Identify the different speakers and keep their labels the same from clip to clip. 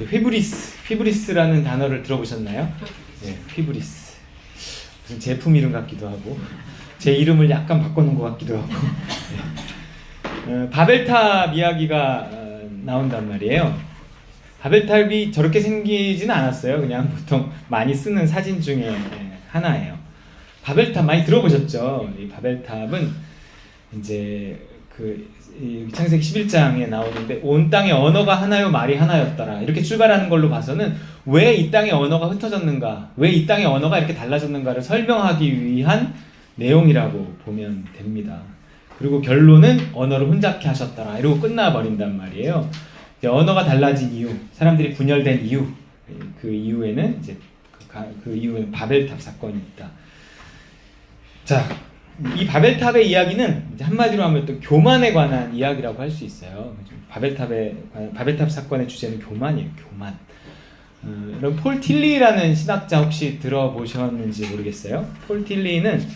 Speaker 1: 휘브리스라는 단어를 들어보셨나요? 네, 휘브리스. 무슨 제품 이름 같기도 하고 제 이름을 약간 바꿔놓은 것 같기도 하고. 바벨탑 이야기가 나온단 말이에요. 바벨탑이 저렇게 생기지는 않았어요. 그냥 보통 많이 쓰는 사진 중에 하나예요. 바벨탑 많이 들어보셨죠? 이 바벨탑은 이제 창세기 11장에 나오는데 온 땅의 언어가 하나요 말이 하나였더라 이렇게 출발하는 걸로 봐서는 왜 이 땅의 언어가 흩어졌는가, 왜 이 땅의 언어가 이렇게 달라졌는가를 설명하기 위한 내용이라고 보면 됩니다. 그리고 결론은 언어를 혼잡케 하셨더라 이러고 끝나버린단 말이에요. 이제 언어가 달라진 이유, 사람들이 분열된 이유, 그 이후에는 이제 그 이후에는 바벨탑 사건이 있다. 자, 이 바벨탑의 이야기는 이제 한마디로 하면 또 교만에 관한 이야기라고 할 수 있어요. 바벨탑 사건의 주제는 교만이에요. 교만. 여러분 폴 틸리라는 신학자 혹시 들어보셨는지 모르겠어요. 폴 틸리는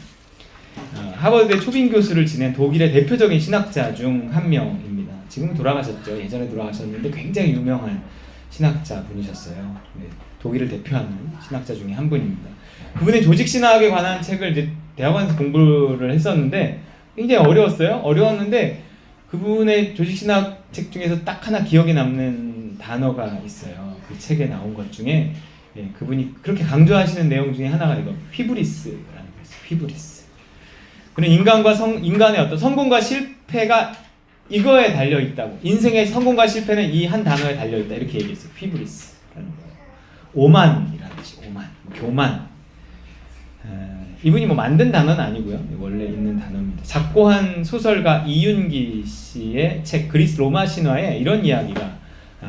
Speaker 1: 하버드의 초빙 교수를 지낸 독일의 대표적인 신학자 중 한 명입니다. 지금 돌아가셨죠. 예전에 돌아가셨는데 굉장히 유명한 신학자 분이셨어요. 네, 독일을 대표하는 신학자 중에 한 분입니다. 그분의 조직신학에 관한 책을 이제 대학원에서 공부를 했었는데 굉장히 어려웠어요. 어려웠는데 그분의 조직신학 책 중에서 딱 하나 기억에 남는 단어가 있어요. 그 책에 나온 것 중에 그분이 그렇게 강조하시는 내용 중에 하나가 이거 휘브리스라는 거였어요. 휘브리스. 그는 인간의 어떤 성공과 실패가 이거에 달려 있다고. 인생의 성공과 실패는 이 한 단어에 달려 있다. 이렇게 얘기했어요. 휘브리스라는 거예요. 오만이라는 뜻이 오만, 교만. 이분이 뭐 만든 단어는 아니고요. 원래 있는 단어입니다. 작고한 소설가 이윤기 씨의 책 그리스 로마 신화에 이런 이야기가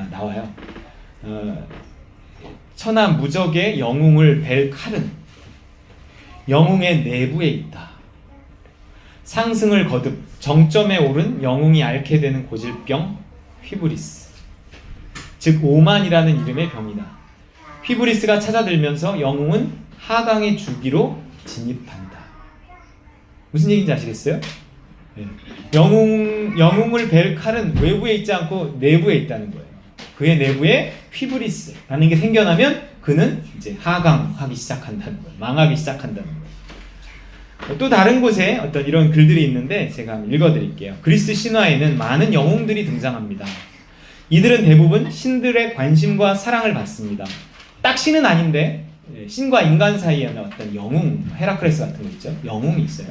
Speaker 1: 나와요. 천하 무적의 영웅을 벨 칼은 영웅의 내부에 있다. 상승을 거듭 정점에 오른 영웅이 앓게 되는 고질병 휘브리스, 즉 오만이라는 이름의 병이다. 휘브리스가 찾아들면서 영웅은 하강의 주기로 진입한다. 무슨 얘기인지 아시겠어요? 네. 영웅을 벨 칼은 외부에 있지 않고 내부에 있다는 거예요. 그의 내부에 휘브리스라는 게 생겨나면 그는 이제 하강하기 시작한다는 거예요. 망하기 시작한다는 거예요. 또 다른 곳에 어떤 이런 글들이 있는데 제가 한번 읽어드릴게요. 그리스 신화에는 많은 영웅들이 등장합니다. 이들은 대부분 신들의 관심과 사랑을 받습니다. 딱 신은 아닌데 신과 인간 사이에 어떤 영웅, 헤라클레스 같은 거 있죠? 영웅이 있어요.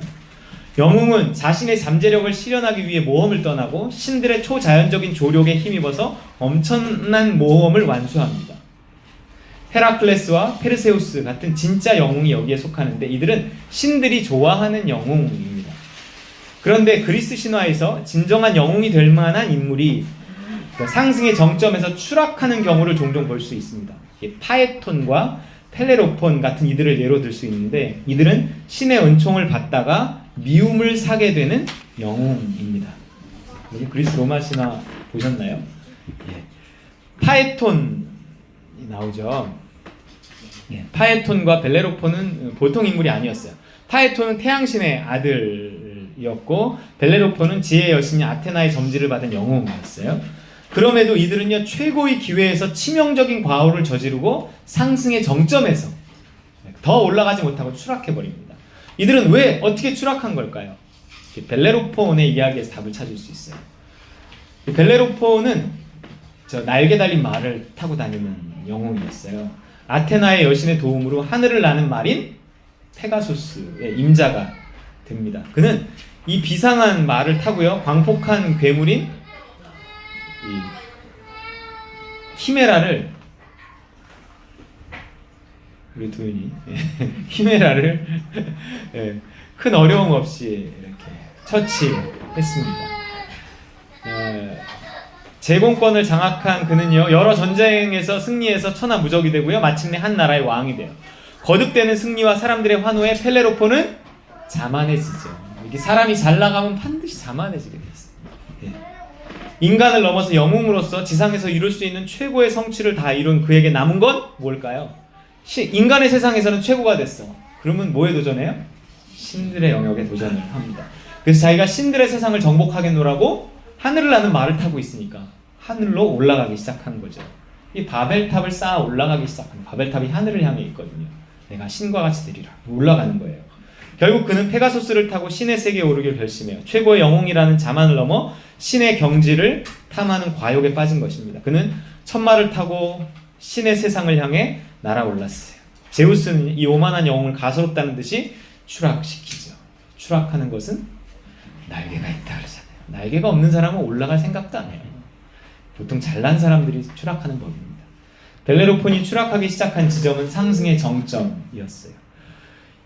Speaker 1: 영웅은 자신의 잠재력을 실현하기 위해 모험을 떠나고 신들의 초자연적인 조력에 힘입어서 엄청난 모험을 완수합니다. 헤라클레스와 페르세우스 같은 진짜 영웅이 여기에 속하는데 이들은 신들이 좋아하는 영웅입니다. 그런데 그리스 신화에서 진정한 영웅이 될 만한 인물이 상승의 정점에서 추락하는 경우를 종종 볼 수 있습니다. 파에톤과 펠레로폰 같은 이들을 예로 들 수 있는데 이들은 신의 은총을 받다가 미움을 사게 되는 영웅입니다. 여기 그리스 로마 신화 보셨나요? 파에톤 나오죠. 파에톤과 벨레로폰은 보통 인물이 아니었어요. 파에톤은 태양신의 아들이었고 벨레로폰은 지혜의 여신인 아테나의 점지를 받은 영웅이었어요. 그럼에도 이들은요 최고의 기회에서 치명적인 과오를 저지르고 상승의 정점에서 더 올라가지 못하고 추락해버립니다. 이들은 왜 어떻게 추락한 걸까요? 벨레로폰의 이야기에서 답을 찾을 수 있어요. 벨레로폰은 날개 달린 말을 타고 다니는 영웅이었어요. 아테나의 여신의 도움으로 하늘을 나는 말인 페가수스의 임자가 됩니다. 그는 이 비상한 말을 타고요 광폭한 괴물인 이 히메라를 우리 도윤이 히메라를 큰 어려움 없이 이렇게 처치했습니다. 제공권을 장악한 그는요 여러 전쟁에서 승리해서 천하무적이 되고요 마침내 한 나라의 왕이 돼요. 거듭되는 승리와 사람들의 환호에 펠레로폰은 자만해지죠. 이게 사람이 잘 나가면 반드시 자만해지게 돼 있어요. 인간을 넘어서 영웅으로서 지상에서 이룰 수 있는 최고의 성취를 다 이룬 그에게 남은 건 뭘까요? 인간의 세상에서는 최고가 됐어. 그러면 뭐에 도전해요? 신들의 영역에 도전을 합니다. 그래서 자기가 신들의 세상을 정복하겠노라고 하늘을 나는 말을 타고 있으니까 하늘로 올라가기 시작한 거죠. 이 바벨탑을 쌓아 올라가기 시작하는, 바벨탑이 하늘을 향해 있거든요. 내가 신과 같이 되리라 올라가는 거예요. 결국 그는 페가소스를 타고 신의 세계에 오르길 결심해요. 최고의 영웅이라는 자만을 넘어 신의 경지를 탐하는 과욕에 빠진 것입니다. 그는 천마를 타고 신의 세상을 향해 날아올랐어요. 제우스는 이 오만한 영웅을 가소롭다는 듯이 추락시키죠. 추락하는 것은 날개가 있다 그러잖아요. 날개가 없는 사람은 올라갈 생각도 안 해요. 보통 잘난 사람들이 추락하는 법입니다. 벨레로폰이 추락하기 시작한 지점은 상승의 정점이었어요.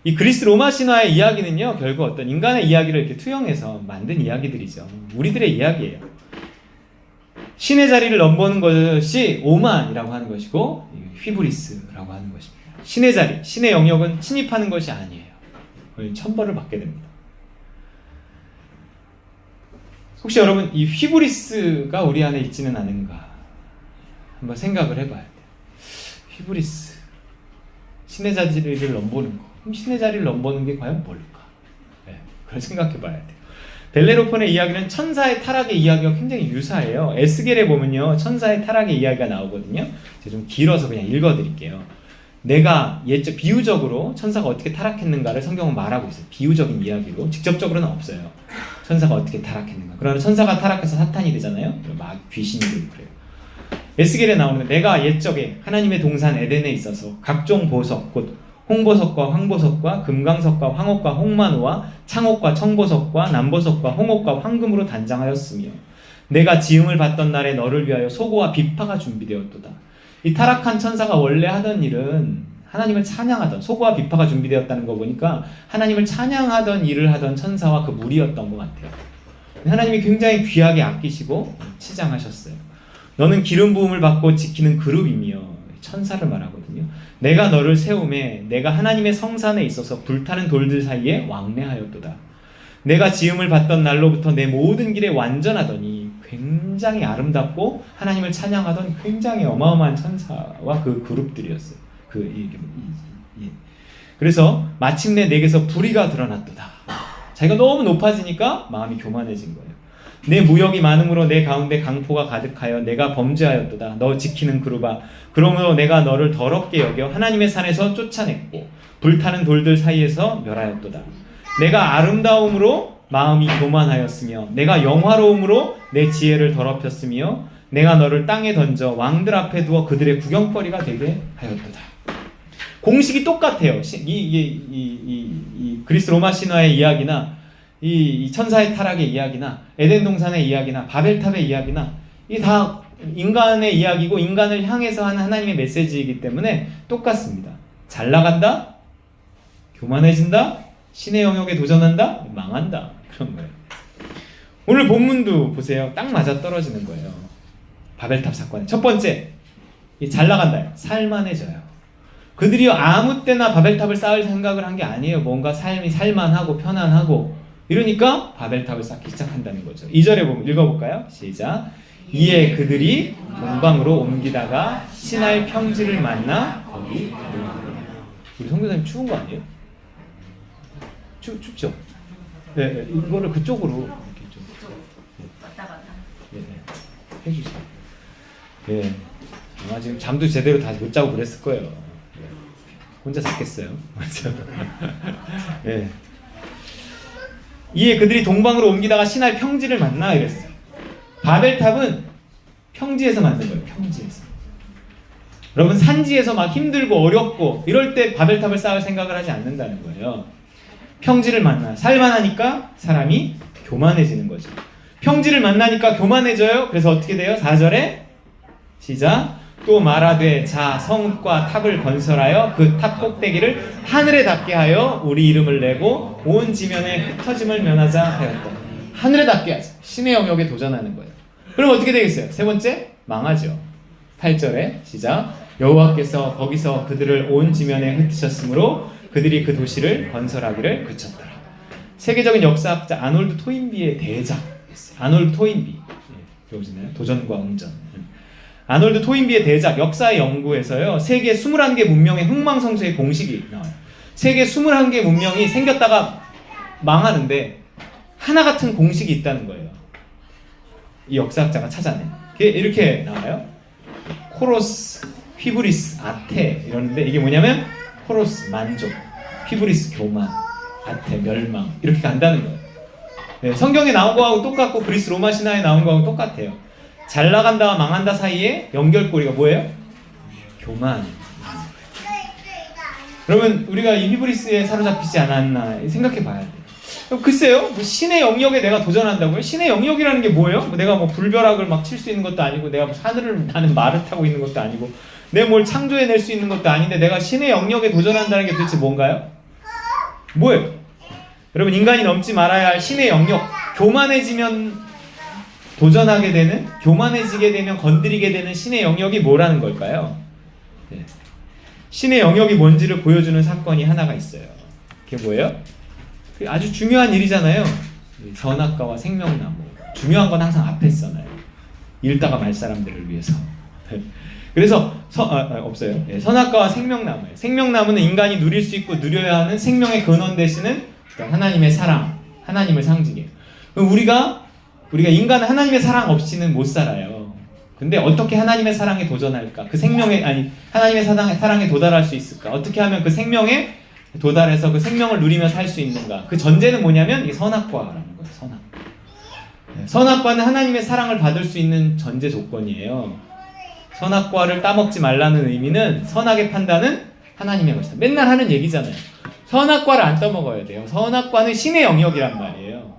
Speaker 1: 이 그리스 로마 신화의 이야기는요, 결국 어떤 인간의 이야기를 이렇게 투영해서 만든 이야기들이죠. 우리들의 이야기예요. 신의 자리를 넘보는 것이 오만이라고 하는 것이고 휘브리스라고 하는 것입니다. 신의 자리, 신의 영역은 침입하는 것이 아니에요. 천벌을 받게 됩니다. 혹시 여러분 이 휘브리스가 우리 안에 있지는 않은가 한번 생각을 해봐야 돼요. 휘브리스, 신의 자리를 넘보는 거. 그럼 신의 자리를 넘보는 게 과연 뭘까? 네, 그걸 생각해봐야 돼요. 벨레로폰의 이야기는 천사의 타락의 이야기와 굉장히 유사해요. 에스겔에 보면요, 천사의 타락의 이야기가 나오거든요. 제가 좀 길어서 그냥 읽어드릴게요. 내가 예적 비유적으로 천사가 어떻게 타락했는가를 성경은 말하고 있어요. 비유적인 이야기로, 직접적으로는 없어요. 천사가 어떻게 타락했는가. 그러나 천사가 타락해서 사탄이 되잖아요. 막 귀신이 되고 그래요. 에스겔에 나오는 내가 옛적에 하나님의 동산 에덴에 있어서 각종 보석 곧 홍보석과 황보석과 금강석과 황옥과 홍만호와 창옥과 청보석과 남보석과 홍옥과 황금으로 단장하였으며 내가 지음을 받던 날에 너를 위하여 소고와 비파가 준비되었도다. 이 타락한 천사가 원래 하던 일은 하나님을 찬양하던, 소고와 비파가 준비되었다는 거 보니까 하나님을 찬양하던 일을 하던 천사와 그 무리였던 것 같아요. 하나님이 굉장히 귀하게 아끼시고 치장하셨어요. 너는 기름 부음을 받고 지키는 그룹이며, 천사를 말하거든요. 내가 너를 세우매 내가 하나님의 성산에 있어서 불타는 돌들 사이에 왕래하였도다. 내가 지음을 받던 날로부터 내 모든 길에 완전하더니, 굉장히 아름답고 하나님을 찬양하던 굉장히 어마어마한 천사와 그 그룹들이었어요. 그래서 마침내 내게서 불의가 드러났도다. 자기가 너무 높아지니까 마음이 교만해진 거예요. 내 무역이 많음으로 내 가운데 강포가 가득하여 내가 범죄하였도다. 너 지키는 그룹아, 그러므로 내가 너를 더럽게 여겨 하나님의 산에서 쫓아냈고 불타는 돌들 사이에서 멸하였도다. 내가 아름다움으로 마음이 교만하였으며 내가 영화로움으로 내 지혜를 더럽혔으며 내가 너를 땅에 던져 왕들 앞에 두어 그들의 구경거리가 되게 하였도다. 공식이 똑같아요. 이 그리스 로마 신화의 이야기나 이 천사의 타락의 이야기나 에덴 동산의 이야기나 바벨탑의 이야기나 이게 다 인간의 이야기고 인간을 향해서 하는 하나님의 메시지이기 때문에 똑같습니다. 잘 나간다, 교만해진다, 신의 영역에 도전한다, 망한다, 그런 거예요. 오늘 본문도 보세요. 딱 맞아 떨어지는 거예요. 바벨탑 사건의 첫 번째, 잘 나간다, 살만해져요. 그들이 아무 때나 바벨탑을 쌓을 생각을 한 게 아니에요. 뭔가 삶이 살만하고 편안하고 이러니까 바벨탑을 쌓기 시작한다는 거죠. 2절에 보면 읽어볼까요? 시작. 이에 그들이 동방으로 옮기다가 시나이 평지를 만나 거기. 우리 선교사님 추운 거 아니에요? 춥죠? 네, 이거를 그쪽으로 이렇게 좀
Speaker 2: 왔다 갔다.
Speaker 1: 네, 해주세요. 네, 아마 지금 잠도 제대로 다 못 자고 그랬을 거예요. 네. 혼자 잤겠어요. 맞죠? 네. 이에 그들이 동방으로 옮기다가 시나이 평지를 만나 이랬어요. 바벨탑은 평지에서 만든 거예요. 평지에서. 여러분 산지에서 막 힘들고 어렵고 이럴 때 바벨탑을 쌓을 생각을 하지 않는다는 거예요. 평지를 만나 살만하니까 사람이 교만해지는 거죠. 평지를 만나니까 교만해져요. 그래서 어떻게 돼요? 4절에 시작. 또 말하되 자 성읍과 탑을 건설하여 그 탑 꼭대기를 하늘에 닿게 하여 우리 이름을 내고 온 지면에 흩어짐을 면하자 하였다. 하늘에 닿게 하자. 신의 영역에 도전하는 거예요. 그럼 어떻게 되겠어요? 세 번째, 망하죠. 8절에 시작. 여호와께서 거기서 그들을 온 지면에 흩으셨으므로 그들이 그 도시를 건설하기를 그쳤더라. 세계적인 역사학자 아놀드 토인비의 대작이었어요. 아놀드 토인비. 보시나요? 도전과 응전. 아놀드 토인비의 대작 역사의 연구에서요, 세계 21개 문명의 흥망성쇠의 공식이 나와요. 세계 21개 문명이 생겼다가 망하는데 하나 같은 공식이 있다는 거예요. 이 역사학자가 찾아낸. 이렇게 나와요. 코로스, 휘브리스, 아테 이러는데 이게 뭐냐면 코로스 만족, 휘브리스 교만, 아테 멸망 이렇게 간다는 거예요. 네, 성경에 나온 거하고 똑같고 그리스 로마 신화에 나온 거하고 똑같아요. 잘 나간다와 망한다 사이에 연결고리가 뭐예요? 교만. 그러면 우리가 이 휘브리스에 사로잡히지 않았나 생각해 봐야 돼요. 글쎄요, 뭐 신의 영역에 내가 도전한다고요? 신의 영역이라는 게 뭐예요? 뭐 내가 뭐 불벼락을 막 칠 수 있는 것도 아니고, 내가 뭐 하늘을 나는 말을 타고 있는 것도 아니고, 내가 뭘 창조해낼 수 있는 것도 아닌데, 내가 신의 영역에 도전한다는 게 도대체 뭔가요? 뭐예요? 여러분, 인간이 넘지 말아야 할 신의 영역, 교만해지면 도전하게 되는, 교만해지게 되면 건드리게 되는 신의 영역이 뭐라는 걸까요? 네. 신의 영역이 뭔지를 보여주는 사건이 하나가 있어요. 그게 뭐예요? 아주 중요한 일이잖아요. 선악과와 생명나무. 중요한 건 항상 앞에 있잖아요. 읽다가 말 사람들을 위해서. 그래서 없어요. 선악과와 생명나무예요. 생명나무는 인간이 누릴 수 있고 누려야 하는 생명의 근원 되시는 하나님의 사랑, 하나님을 상징해요. 우리가 인간은 하나님의 사랑 없이는 못 살아요. 근데 어떻게 하나님의 사랑에 도전할까? 그 생명에, 아니 하나님의 사랑에 도달할 수 있을까? 어떻게 하면 그 생명에 도달해서 그 생명을 누리며 살 수 있는가? 그 전제는 뭐냐면 이게 선악과라는 거예요. 선악과. 선악과는 하나님의 사랑을 받을 수 있는 전제 조건이에요. 선악과를 따먹지 말라는 의미는, 선악의 판단은 하나님의 것이다. 맨날 하는 얘기잖아요. 선악과를 안 따먹어야 돼요. 선악과는 신의 영역이란 말이에요.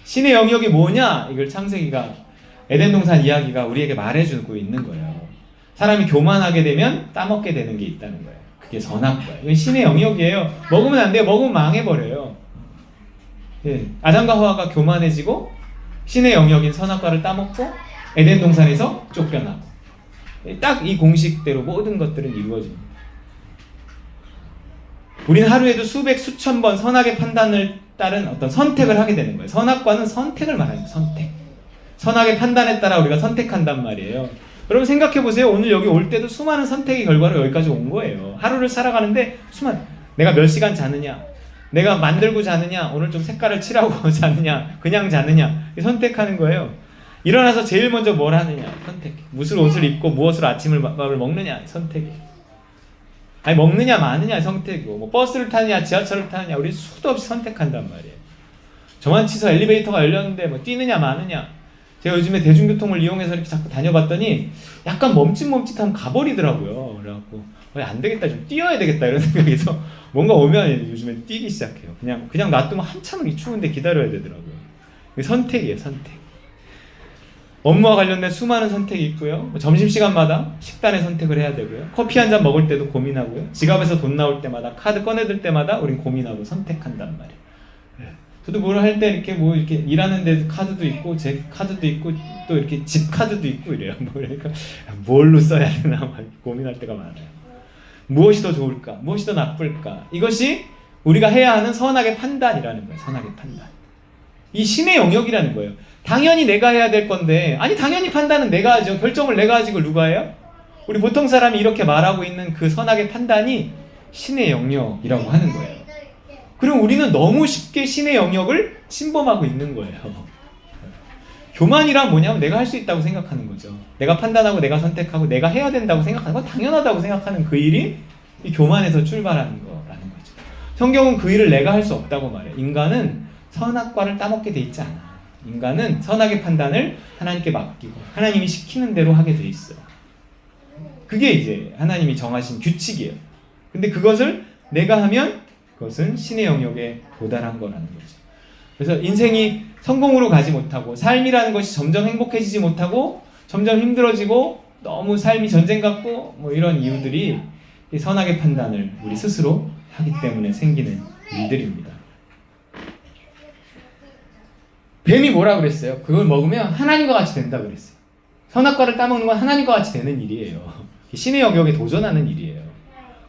Speaker 1: 신의 영역이 뭐냐? 이걸 창세기가, 에덴 동산 이야기가 우리에게 말해주고 있는 거예요. 사람이 교만하게 되면 따먹게 되는 게 있다는 거예요. 그게 선악과예요. 이건 신의 영역이에요. 먹으면 안 돼요. 먹으면 망해버려요. 예. 아담과 하와가 교만해지고 신의 영역인 선악과를 따먹고 에덴 동산에서 쫓겨나고, 딱 이 공식대로 모든 것들은 이루어집니다. 우리는 하루에도 수백 수천 번 선악의 판단을 따른 어떤 선택을 하게 되는 거예요. 선악과는 선택을 말합니다. 선택. 선악의 판단에 따라 우리가 선택한단 말이에요. 여러분 생각해 보세요. 오늘 여기 올 때도 수많은 선택의 결과로 여기까지 온 거예요. 하루를 살아가는데 내가 몇 시간 자느냐, 내가 만들고 자느냐, 오늘 좀 색깔을 칠하고 자느냐, 그냥 자느냐, 선택하는 거예요. 일어나서 제일 먼저 뭘 하느냐, 선택. 무슨 옷을 입고 무엇으로 밥을 먹느냐, 선택. 아니 먹느냐 마느냐 선택이고, 뭐 버스를 타느냐 지하철을 타느냐, 우리 수도 없이 선택한단 말이에요. 저만 치서 엘리베이터가 열렸는데 뭐 뛰느냐 마느냐. 제가 요즘에 대중교통을 이용해서 이렇게 자꾸 다녀봤더니 약간 멈칫멈칫하면 가버리더라고요. 그래갖고 안 되겠다, 좀 뛰어야 되겠다 이런 생각에서 뭔가 오면 요즘에 뛰기 시작해요. 그냥 놔두면 한참을 이 추운데 기다려야 되더라고요. 선택이에요, 선택. 업무와 관련된 수많은 선택이 있고요. 점심시간마다 식단의 선택을 해야 되고요. 커피 한 잔 먹을 때도 고민하고요. 지갑에서 돈 나올 때마다, 카드 꺼내들 때마다 우린 고민하고 선택한단 말이에요. 저도 뭘 할 때 이렇게 일하는 데 카드도 있고, 제 카드도 있고, 또 이렇게 집 카드도 있고 이래요. 그러니까 뭘로 써야 되나 막 고민할 때가 많아요. 무엇이 더 좋을까? 무엇이 더 나쁠까? 이것이 우리가 해야 하는 선악의 판단이라는 거예요. 선악의 판단. 이 신의 영역이라는 거예요. 당연히 내가 해야 될 건데, 아니 당연히 판단은 내가 하죠. 결정을 내가 하지 그걸 누가 해요? 우리 보통 사람이 이렇게 말하고 있는 그 선악의 판단이 신의 영역이라고 하는 거예요. 그럼 우리는 너무 쉽게 신의 영역을 침범하고 있는 거예요. 교만이란 뭐냐면 내가 할 수 있다고 생각하는 거죠. 내가 판단하고 내가 선택하고 내가 해야 된다고 생각하는 거, 당연하다고 생각하는 그 일이 이 교만에서 출발하는 거라는 거죠. 성경은 그 일을 내가 할 수 없다고 말해요. 인간은 선악과를 따먹게 돼 있지 않아. 인간은 선악의 판단을 하나님께 맡기고 하나님이 시키는 대로 하게 돼 있어요. 그게 이제 하나님이 정하신 규칙이에요. 근데 그것을 내가 하면 그것은 신의 영역에 도달한 거라는 거죠. 그래서 인생이 성공으로 가지 못하고, 삶이라는 것이 점점 행복해지지 못하고 점점 힘들어지고 너무 삶이 전쟁 같고 뭐 이런 이유들이 이 선악의 판단을 우리 스스로 하기 때문에 생기는 일들입니다. 뱀이 뭐라 그랬어요? 그걸 먹으면 하나님과 같이 된다 그랬어요. 선악과를 따먹는 건 하나님과 같이 되는 일이에요. 신의 영역에 도전하는 일이에요.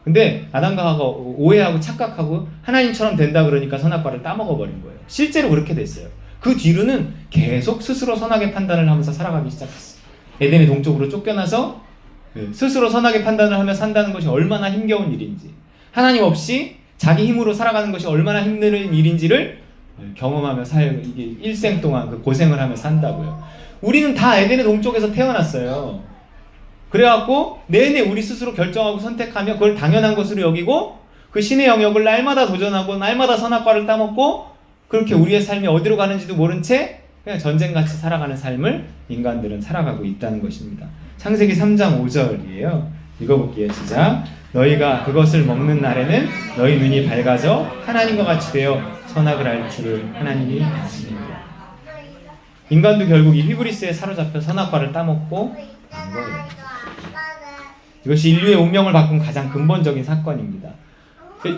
Speaker 1: 근데 아담과 하와가 오해하고 착각하고 하나님처럼 된다 그러니까 선악과를 따먹어버린 거예요. 실제로 그렇게 됐어요. 그 뒤로는 계속 스스로 선악의 판단을 하면서 살아가기 시작했어요. 에덴의 동쪽으로 쫓겨나서 스스로 선악의 판단을 하며 산다는 것이 얼마나 힘겨운 일인지, 하나님 없이 자기 힘으로 살아가는 것이 얼마나 힘든 일인지를 경험하며 이게 일생 동안 그 고생을 하며 산다고요. 우리는 다 에덴의 동쪽에서 태어났어요. 그래갖고 내내 우리 스스로 결정하고 선택하며 그걸 당연한 것으로 여기고 그 신의 영역을 날마다 도전하고 날마다 선악과를 따먹고 그렇게 우리의 삶이 어디로 가는지도 모른 채 그냥 전쟁같이 살아가는 삶을 인간들은 살아가고 있다는 것입니다. 창세기 3장 5절이에요. 읽어볼게요. 시작. 너희가 그것을 먹는 날에는 너희 눈이 밝아져 하나님과 같이 되어 선악을 알 줄을 하나님이 아시니라. 인간도 결국 이 히브리스에 사로잡혀 선악과를 따먹고 간 거예요. 이것이 인류의 운명을 바꾼 가장 근본적인 사건입니다.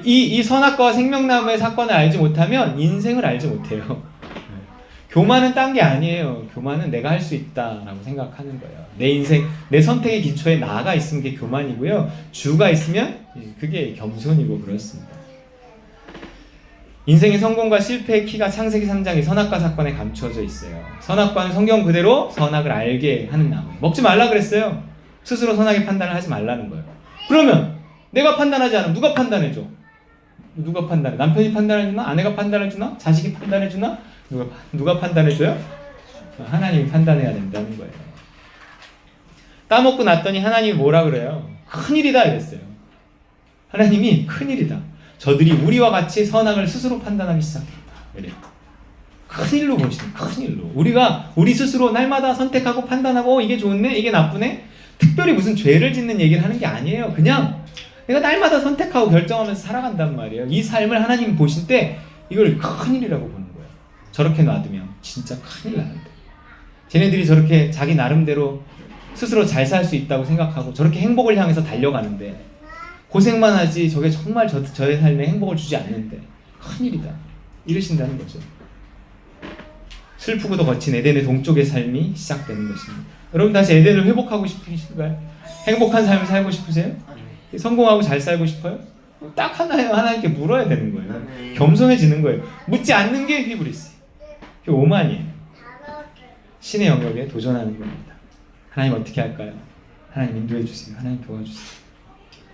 Speaker 1: 이 선악과와 생명나무의 사건을 알지 못하면 인생을 알지 못해요. 교만은 딴 게 아니에요. 교만은 내가 할 수 있다라고 생각하는 거예요. 내 인생, 내 선택의 기초에 나가 있으면 그게 교만이고요. 주가 있으면 그게 겸손이고 그렇습니다. 인생의 성공과 실패의 키가 창세기 3장의 선악과 사건에 감추어져 있어요. 선악과는 성경 그대로 선악을 알게 하는 나무. 먹지 말라 그랬어요. 스스로 선악의 판단을 하지 말라는 거예요. 그러면 내가 판단하지 않으면 누가 판단해줘? 누가 판단해? 남편이 판단해주나? 아내가 판단해주나? 자식이 판단해주나? 누가 판단해줘요? 하나님이 판단해야 된다는 거예요. 따먹고 났더니 하나님이 뭐라 그래요? 큰일이다 이랬어요. 하나님이 큰일이다. 저들이 우리와 같이 선악을 스스로 판단하기 시작했다. 이래요. 큰일로 보시는 큰일로. 우리 스스로 날마다 선택하고 판단하고 이게 좋네? 이게 나쁘네? 특별히 무슨 죄를 짓는 얘기를 하는 게 아니에요. 그냥 내가 날마다 선택하고 결정하면서 살아간단 말이에요. 이 삶을 하나님이 보실 때 이걸 큰일이라고 보는 거예요. 저렇게 놔두면 진짜 큰일 나는데. 쟤네들이 저렇게 자기 나름대로 스스로 잘 살 수 있다고 생각하고 저렇게 행복을 향해서 달려가는데 고생만 하지 저게 정말 저의 삶에 행복을 주지 않는데 큰일이다. 이러신다는 거죠. 슬프고도 거친 에덴의 동쪽의 삶이 시작되는 것입니다. 여러분 다시 에덴을 회복하고 싶으신가요? 행복한 삶을 살고 싶으세요? 성공하고 잘 살고 싶어요? 딱 하나예요. 하나님께 물어야 되는 거예요. 겸손해지는 거예요. 묻지 않는 게 히브리스. 그게 오만이에요. 신의 영역에 도전하는 겁니다. 하나님 어떻게 할까요? 하나님 인도해 주세요. 하나님 도와주세요.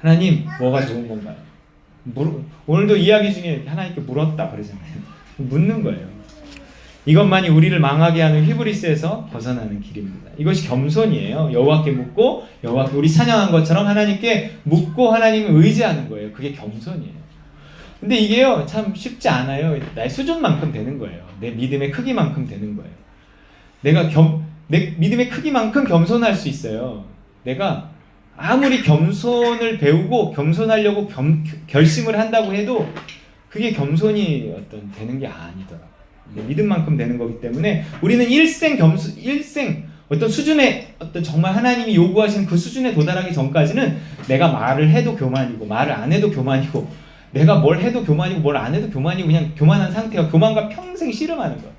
Speaker 1: 하나님 뭐가 좋은 건가요? 오늘도 이야기 중에 하나님께 물었다 그러잖아요. 묻는 거예요. 이것만이 우리를 망하게 하는 히브리스에서 벗어나는 길입니다. 이것이 겸손이에요. 여호와께 묻고 여호와께 우리 찬양한 것처럼 하나님께 묻고 하나님을 의지하는 거예요. 그게 겸손이에요. 근데 이게요 참 쉽지 않아요. 나의 수준만큼 되는 거예요. 내 믿음의 크기만큼 되는 거예요. 내 믿음의 크기만큼 겸손할 수 있어요. 내가 아무리 겸손을 배우고 겸손하려고 결심을 한다고 해도 그게 겸손이 되는 게 아니더라고요. 믿음만큼 되는 거기 때문에 우리는 일생 어떤 수준의 정말 하나님이 요구하신 그 수준에 도달하기 전까지는 내가 말을 해도 교만이고 말을 안 해도 교만이고 내가 뭘 해도 교만이고 뭘 안 해도 교만이고 그냥 교만한 상태가 교만과 평생 씨름하는 거예요.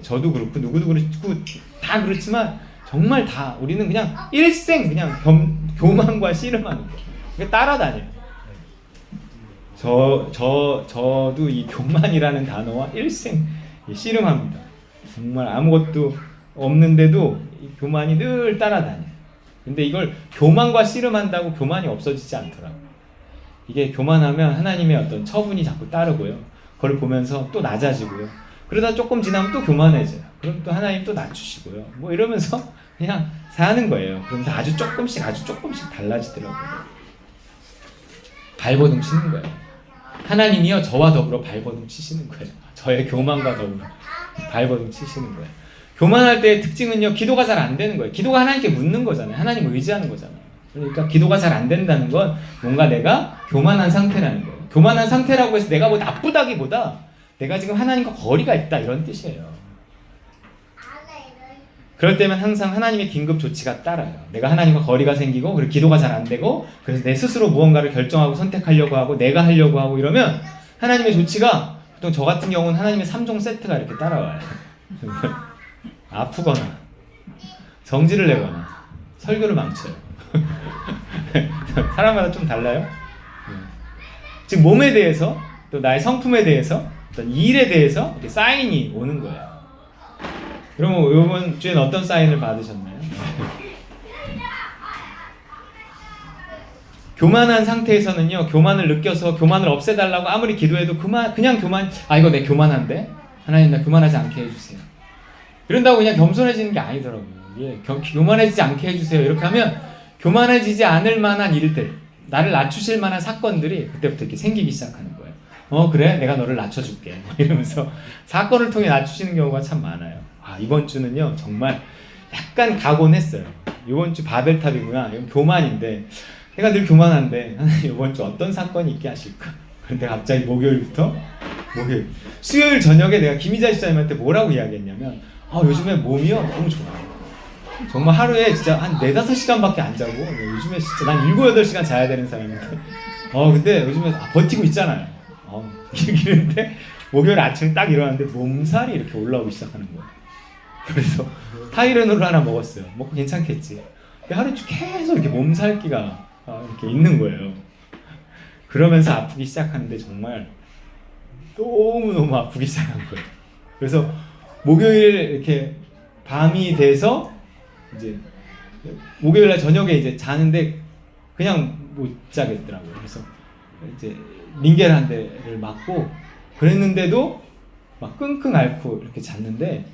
Speaker 1: 저도 그렇고 누구도 그렇고 다 그렇지만 정말 다 우리는 그냥 일생 그냥 교만과 씨름하는 거예요. 따라다녀요. 저도 이 교만이라는 단어와 일생 씨름합니다. 정말 아무것도 없는데도 이 교만이 늘 따라다녀요. 근데 이걸 교만과 씨름한다고 교만이 없어지지 않더라고요. 이게 교만하면 하나님의 어떤 처분이 자꾸 따르고요. 그걸 보면서 또 낮아지고요. 그러다 조금 지나면 또 교만해져요. 그럼 또 하나님 또 낮추시고요. 뭐 이러면서 그냥 사는 거예요. 그러면서 아주 조금씩 달라지더라고요. 발버둥 치는 거예요. 하나님이요 저와 더불어 발버둥 치시는 거예요. 저의 교만과 더불어 발버둥 치시는 거예요. 교만할 때의 특징은요 기도가 잘 안 되는 거예요. 기도가 하나님께 묻는 거잖아요. 하나님을 의지하는 거잖아요. 그러니까 기도가 잘 안 된다는 건 뭔가 내가 교만한 상태라는 거예요. 교만한 상태라고 해서 내가 뭐 나쁘다기보다 내가 지금 하나님과 거리가 있다 이런 뜻이에요. 그럴 때면 항상 하나님의 긴급 조치가 따라요. 내가 하나님과 거리가 생기고 그리고 기도가 잘 안 되고 그래서 내 스스로 무언가를 결정하고 선택하려고 하고 내가 하려고 하고 이러면 하나님의 조치가 보통 저 같은 경우는 하나님의 3종 세트가 이렇게 따라와요. 아프거나 성질을 내거나 설교를 망쳐요. 사람마다 좀 달라요. 지금 몸에 대해서 또 나의 성품에 대해서 어떤 일에 대해서 이렇게 사인이 오는 거예요. 그러면 이번 주엔 어떤 사인을 받으셨나요? 교만한 상태에서는요 교만을 느껴서 교만을 없애달라고 아무리 기도해도 그냥 교만 이거 내 교만한데 하나님 나 교만하지 않게 해주세요 이런다고 그냥 겸손해지는 게 아니더라고요. 교만해지지 않게 해주세요 이렇게 하면 교만해지지 않을 만한 일들, 나를 낮추실 만한 사건들이 그때부터 이렇게 생기기 시작하는 거예요. 그래? 내가 너를 낮춰줄게. 이러면서 사건을 통해 낮추시는 경우가 참 많아요. 이번 주는요, 정말 약간 각오는 했어요. 이번 주 바벨탑이구나. 이건 교만인데, 내가 늘 교만한데, 이번 주 어떤 사건이 있게 하실까? 그런데 갑자기 목요일, 수요일 저녁에 내가 김희자 집사님한테 뭐라고 이야기했냐면, 요즘에 몸이요, 너무 좋아요. 정말 하루에 진짜 한 4-5시간밖에 안 자고, 요즘에 진짜 난 7-8시간 자야 되는 사람인데, 근데 요즘에 버티고 있잖아요. 이러는데, 목요일 아침 딱 일어났는데 몸살이 이렇게 올라오기 시작하는 거예요. 그래서 타이레놀을 하나 먹었어요. 먹고 괜찮겠지. 근데 하루 쭉 계속 이렇게 몸살기가 이렇게 있는 거예요. 그러면서 아프기 시작하는데 정말 너무너무 아프기 시작한 거예요. 그래서 목요일 이렇게 밤이 돼서 이제 목요일날 저녁에 이제 자는데 그냥 못 자겠더라고요. 그래서 이제 링겔 한 대를 맞고 그랬는데도 막 끙끙 앓고 이렇게 잤는데,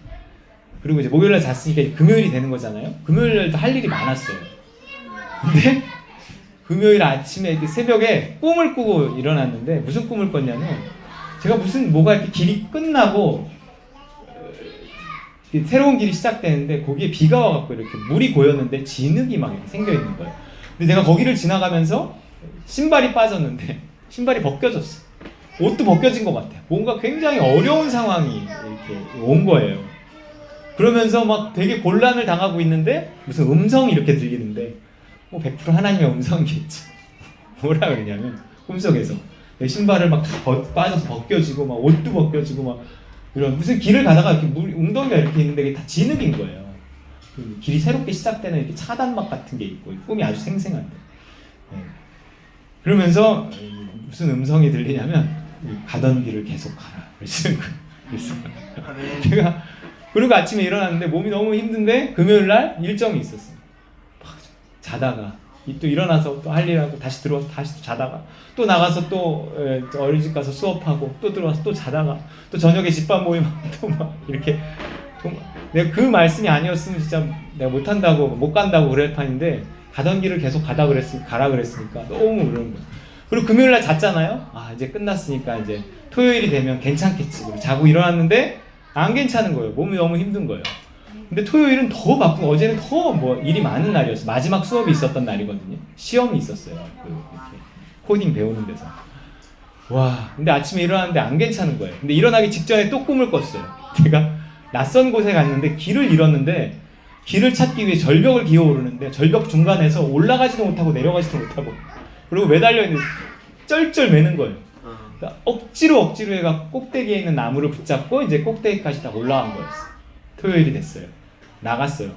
Speaker 1: 그리고 이제 목요일날 잤으니까 금요일이 되는 거잖아요. 금요일날도 할 일이 많았어요. 근데 금요일 아침에 이렇게 새벽에 꿈을 꾸고 일어났는데, 무슨 꿈을 꿨냐면, 제가 뭐가 이렇게 길이 끝나고 새로운 길이 시작되는데 거기에 비가 와갖고 이렇게 물이 고였는데 진흙이 막 생겨 있는 거예요. 근데 내가 거기를 지나가면서 신발이 빠졌는데 신발이 벗겨졌어. 옷도 벗겨진 것 같아요. 뭔가 굉장히 어려운 상황이 이렇게 온 거예요. 그러면서 막 되게 곤란을 당하고 있는데 무슨 음성이 이렇게 들리는데, 100% 하나님의 음성이겠지. 뭐라 그러냐면, 꿈속에서 내 신발을 막 빠져서 벗겨지고 막 옷도 벗겨지고 막 이런, 무슨 길을 가다가 이렇게 웅덩이가 이렇게 있는데 이게 다 진흙인 거예요. 길이 새롭게 시작되는 이렇게 차단막 같은 게 있고, 꿈이 아주 생생한데. 그러면서 무슨 음성이 들리냐면, 가던 길을 계속 가라. 그래서 제가 그리고 아침에 일어났는데 몸이 너무 힘든데 금요일날 일정이 있었어요. 자다가 또 일어나서 또 할 일하고 다시 들어와서 다시 또 자다가 또 나가서 또 어린이집 가서 수업하고 또 들어와서 또 자다가 또 저녁에 집밥 모임하고 또 막 이렇게, 내가 그 말씀이 아니었으면 진짜 내가 못한다고 못 간다고 그럴 판인데, 가던 길을 계속 가라 그랬으니까 너무 그런 거예요. 그리고 금요일날 잤잖아요. 이제 끝났으니까 이제 토요일이 되면 괜찮겠지. 그리고 자고 일어났는데 안 괜찮은 거예요. 몸이 너무 힘든 거예요. 근데 토요일은 더 바쁘고, 어제는 더 일이 많은 날이었어요. 마지막 수업이 있었던 날이거든요. 시험이 있었어요. 이렇게 코딩 배우는 데서. 근데 아침에 일어났는데 안 괜찮은 거예요. 근데 일어나기 직전에 또 꿈을 꿨어요. 제가 낯선 곳에 갔는데 길을 잃었는데, 길을 찾기 위해 절벽을 기어오르는데 절벽 중간에서 올라가지도 못하고 내려가지도 못하고, 그리고 매달려 있는, 쩔쩔 매는 거예요. 그러니까 억지로 해가 꼭대기에 있는 나무를 붙잡고 이제 꼭대기까지 다 올라간 거였어요. 토요일이 됐어요. 나갔어요.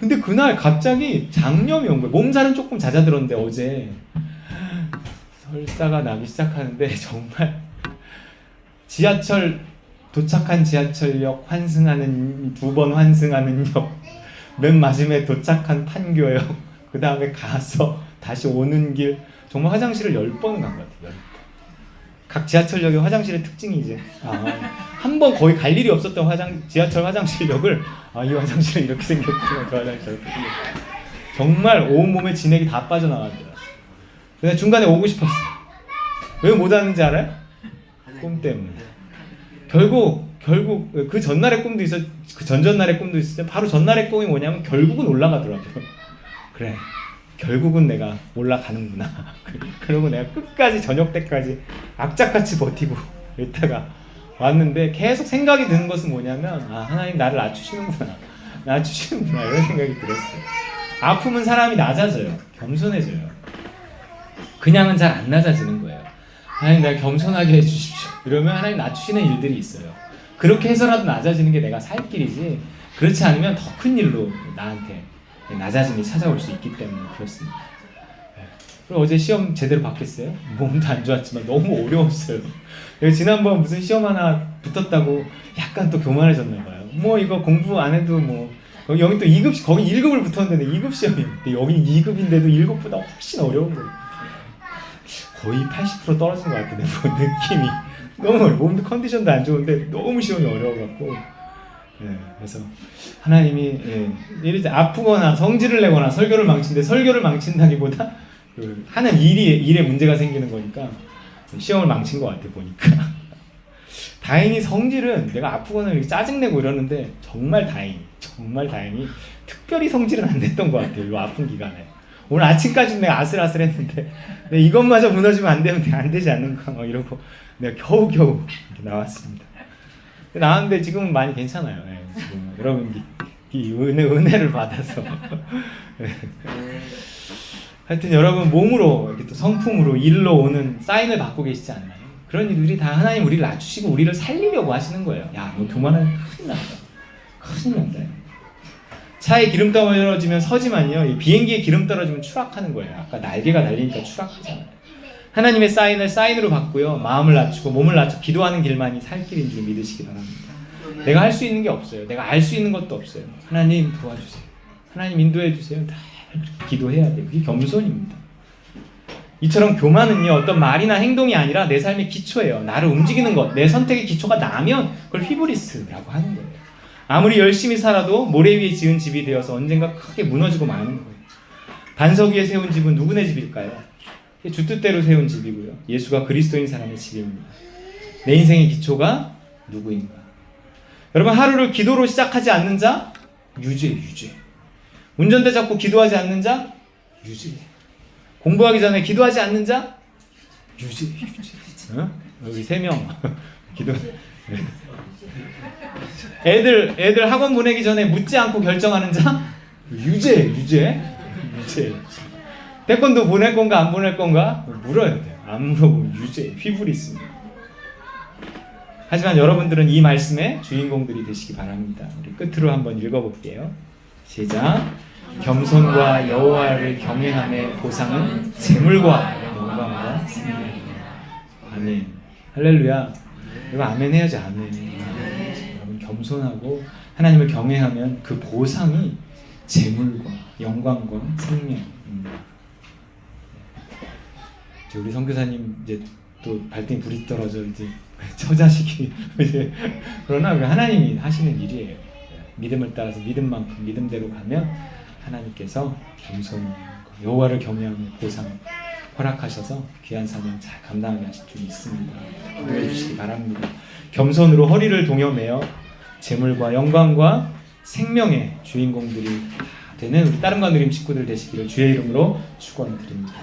Speaker 1: 근데 그날 갑자기 장염이 온 거예요. 몸살은 조금 잦아들었는데 어제 설사가 나기 시작하는데, 정말 도착한 지하철역 환승하는 2번 환승하는 역, 맨 마지막에 도착한 판교역, 그 다음에 가서 다시 오는 길, 정말 화장실을 10번은 간 것 같아요. 각 지하철역의 화장실의 특징이 이제 한 번 거의 갈 일이 없었던 지하철 화장실역을, 이 화장실은 이렇게 생겼구나, 저 화장실. 정말 온몸에 진액이 다 빠져나가더라고요. 그냥 중간에 오고 싶었어. 왜 못 왔는지 알아요? 꿈 때문에. 결국 그 전날의 꿈도 그 전전날의 꿈도 있을 때, 바로 전날의 꿈이 뭐냐면 결국은 올라가더라고요. 그래, 결국은 내가 올라가는구나. 그러고 내가 끝까지 저녁 때까지 악착같이 버티고 있다가 왔는데, 계속 생각이 드는 것은 뭐냐면, 하나님 나를 낮추시는구나 이런 생각이 들었어요. 아프면 사람이 낮아져요. 겸손해져요. 그냥은 잘 안 낮아지는 거예요. 하나님 나를 겸손하게 해주십시오. 이러면 하나님 낮추시는 일들이 있어요. 그렇게 해서라도 낮아지는 게 내가 살 길이지, 그렇지 않으면 더 큰 일로 나한테 낮아짐이 찾아올 수 있기 때문에 그렇습니다. 그리고 어제 시험 제대로 봤겠어요? 몸도 안 좋았지만 너무 어려웠어요. 지난번 무슨 시험 하나 붙었다고 약간 또 교만해졌나 봐요. 이거 공부 안 해도 여기 또 2급, 거기 1급을 붙었는데 2급 시험이었는데, 여기 2급인데도 1급보다 훨씬 어려운 거예요. 거의 80% 떨어진 것 같은데, 느낌이 너무 몸도 컨디션도 안 좋은데 너무 시험이 어려워갖고, 그래서 하나님이 예를 들어 아프거나 성질을 내거나 설교를 망치는데 설교를 망친다기보다 그 하는 일에 문제가 생기는 거니까 시험을 망친 것 같아 보니까. 다행히 성질은 내가 아프거나 이렇게 짜증내고 이러는데 정말 다행히 특별히 성질은 안 됐던 것 같아요. 이 아픈 기간에. 오늘 아침까지 내가 아슬아슬했는데 이것마저 무너지면 안 되지 않는가 막 이러고 내가 겨우겨우 이렇게 나왔습니다. 나왔는데 지금은 많이 괜찮아요. 지금 여러분 이 은혜를 받아서 하여튼 여러분 몸으로 이렇게 또 성품으로 일로 오는 사인을 받고 계시지 않나요? 그런 일들이 다 하나님 우리를 낮추시고 우리를 살리려고 하시는 거예요. 야, 너 교만하면 큰일 난다. 차에 기름 떨어지면 서지만요, 비행기에 기름 떨어지면 추락하는 거예요. 아까 날개가 달리니까 추락하잖아요. 하나님의 사인을 사인으로 받고요, 마음을 낮추고 몸을 낮추고 기도하는 길만이 살 길인 줄 믿으시기 바랍니다. 내가 할 수 있는 게 없어요. 내가 알 수 있는 것도 없어요. 하나님 도와주세요. 하나님 인도해 주세요. 다 기도해야 돼요. 그게 겸손입니다. 이처럼 교만은요, 어떤 말이나 행동이 아니라 내 삶의 기초예요. 나를 움직이는 것, 내 선택의 기초가 나면 그걸 히브리스라고 하는 거예요. 아무리 열심히 살아도 모래 위에 지은 집이 되어서 언젠가 크게 무너지고 마는 거예요. 반석 위에 세운 집은 누구네 집일까요? 주 뜻대로 세운 집이고요. 예수가 그리스도인 사람의 집입니다. 내 인생의 기초가 누구인가? 여러분, 하루를 기도로 시작하지 않는 자? 유죄. 운전대 잡고 기도하지 않는 자? 유죄. 공부하기 전에 기도하지 않는 자? 유죄. 여기 3명 기도. 애들 학원 보내기 전에 묻지 않고 결정하는 자? 유죄. 태권도 보낼 건가 안 보낼 건가? 물어야 돼요. 안 물어보면 유죄, 휘불이습니다. 하지만 여러분들은 이 말씀의 주인공들이 되시기 바랍니다. 우리 끝으로 한번 읽어볼게요. 시작. 겸손과 여호와를 경외함의 보상은 재물과 영광과 생명이다. 아멘. 할렐루야. 이거 아멘 해야지. 아멘. 여러분, 겸손하고 하나님을 경외하면 그 보상이 재물과 영광과 생명입니다. 우리 선교사님 이제 또 발등에 불이 떨어져 이제 처자식이 이제 그러나 하나님이 하시는 일이에요. 믿음을 따라서 믿음만큼 믿음대로 가면 하나님께서 겸손히 여호와를 경외하는 보상 허락하셔서 귀한 사명 잘 감당하게 하실 줄 믿습니다. 기도해 주시기 바랍니다. 겸손으로 허리를 동여매어 재물과 영광과 생명의 주인공들이 다 되는 우리 따름과 누림 식구들 되시기를 주의 이름으로 축원드립니다.